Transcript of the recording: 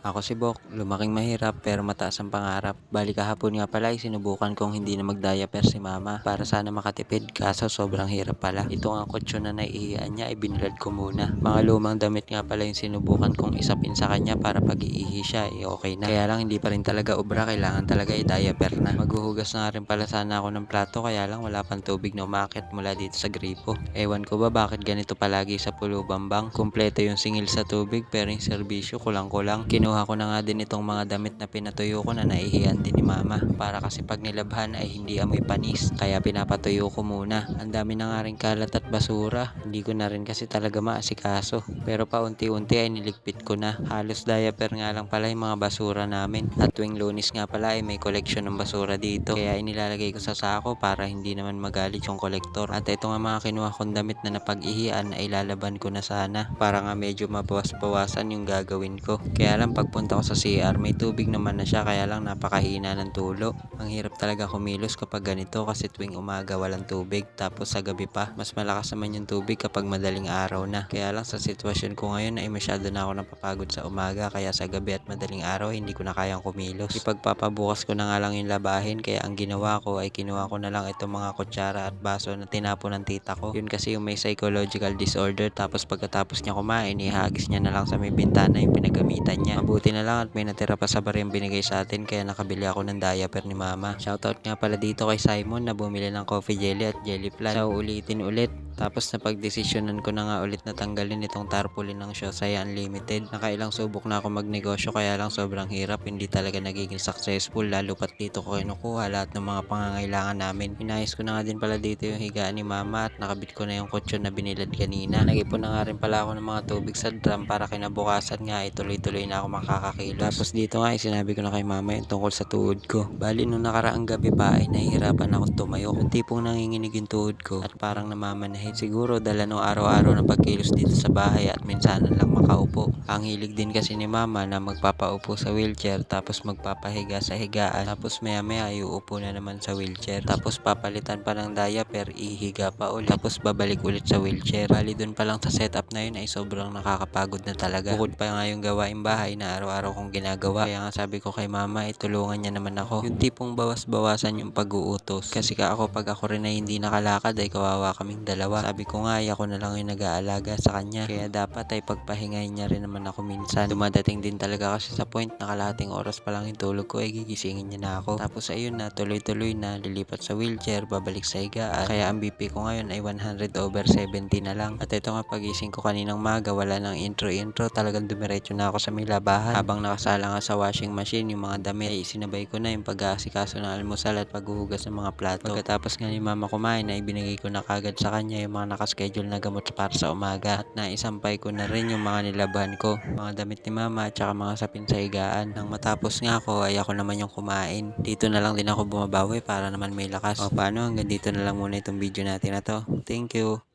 Ako si Bok, lumaking mahirap pero mataas ang pangarap. Bali kahapon nga pala ay sinubukan kong hindi na mag-diaper si mama para sana makatipid kaso sobrang hirap pala. Ito nga kutso na naiiyan niya ay binilad ko muna. Mga lumang damit nga pala yung sinubukan kong isapin sa kanya para pag iihi siya ay okay na. Kaya lang hindi pa rin talaga obra, kailangan talaga i-diaper na. Maghuhugas na nga rin pala sana ako ng plato kaya lang wala pang tubig na umakyat mula dito sa gripo. Ewan ko ba bakit ganito palagi sa Pulo Bambang. Kumpleto yung singil sa tubig pero yung serbisyo kulang-kulang. Kinuha ko na nga din itong mga damit na pinatuyo ko na naihiyan din ni mama para kasi pag nilabhan ay hindi amoy panis kaya pinapatuyo ko muna. Ang dami na nga rin kalat at basura, hindi ko na rin kasi talaga maasikaso pero paunti-unti ay niligpit ko na. Halos diaper nga lang pala yung mga basura namin at tuwing Lunes nga pala ay may collection ng basura dito kaya inilalagay ko sa sako para hindi naman magalit yung kolektor. At ito nga mga kinuha kong damit na napag-ihian ay lalaban ko na sana para nga medyo mabawas-bawasan yung gagawin ko. Kaya lang pagpunta ko sa CR may tubig naman na siya kaya lang napakahina ng tulo. Ang hirap talaga kumilos kapag ganito kasi tuwing umaga walang tubig tapos sa gabi pa mas malakas naman yung tubig kapag madaling araw na. Kaya lang sa sitwasyon ko ngayon ay masyado na ako napapagod sa umaga kaya sa gabi at madaling araw hindi ko na kayang kumilos. Ipagpapabukas ko na nga lang yung labahin kaya ang ginawa ko ay kinuha ko na lang itong mga kutsara at baso na tinapon ng tita ko. Yun kasi yung may psychological disorder tapos pagkatapos niya kumain ihagis niya na lang sa may bintana yung pinagamitan niya. Mabuti na lang at may natira pa sa bar yung binigay sa atin kaya nakabili ako ng diaper ni mama. Shoutout nga pala dito kay Simon na bumili ng coffee jelly at jelly flan. So ulitin ulit. Tapos napagdesisyonan ko na nga ulit na tanggalin itong tarpaulin ng Shosai Unlimited. Nakailang subok na ako magnegosyo kaya lang sobrang hirap. Hindi talaga nagiging successful lalo pat dito ko kinukuha lahat ng mga pangangailangan namin. Inayos ko na nga din pala dito yung higaan ni mama at nakabit ko na yung kutsyon na binilad kanina. Nag-ipon na nga rin pala ako ng mga tubig sa drum para kinabukasan nga ay tuloy-tuloy na ako makakakilos. Tapos dito nga ay sinabi ko na kay mama yung tungkol sa tuhod ko. Bali nung nakaraang gabi pa ay nahihirapan akong tumayo. Yung tipong nanginginig yung tuhod ko at parang namamanahid. Siguro dala no araw-araw na pagkilos dito sa bahay at minsanan lang makaupo. Ang hilig din kasi ni mama na magpapaupo sa wheelchair tapos magpapahiga sa higaan tapos maya-maya ay uupo na naman sa wheelchair tapos papalitan pa ng diaper, ihiga pa ulit tapos babalik ulit sa wheelchair. Bali dun pa lang sa setup na yun ay sobrang nakakapagod na talaga. Bukod pa nga yung gawaing bahay na araw-araw kong ginagawa. Kaya nga sabi ko kay mama itulungan niya naman ako. Yung tipong bawas-bawasan yung pag-uutos. Kasi ako pag ako rin ay hindi nakalakad ay kawawa kaming dalawa. Sabi ko nga ay ako na lang yung nag-aalaga sa kanya. Kaya dapat ay pagpahingayin niya rin naman ako minsan. Dumadating din talaga kasi sa point na kalahating oras pa lang yung tulog ko ay gigisingin niya na ako. Tapos ayun na tuloy-tuloy na lilipat sa wheelchair, babalik sa higaan. Kaya ang BP ko ngayon ay 100/70 na lang. At ito nga pagising ko kaninang maga wala nang intro talagang dumiretso na ako sa may labahan. Habang nakasala nga sa washing machine yung mga damit ay sinabay ko na yung pag-aasikaso ng almusal at paghuhugas ng mga plato. Pagkatapos nga ni mama kumain ay binigay ko na kagad sa kanya yung mga nakaschedule na gamot para sa umaga at naisampay ko na rin yung mga nilabahan ko, mga damit ni mama at saka mga sapin sa higaan. Nang matapos nga ako ay ako naman yung kumain. Dito na lang din ako bumabawi para naman may lakas. O paano, hanggang dito na lang muna itong video natin na to. Thank you.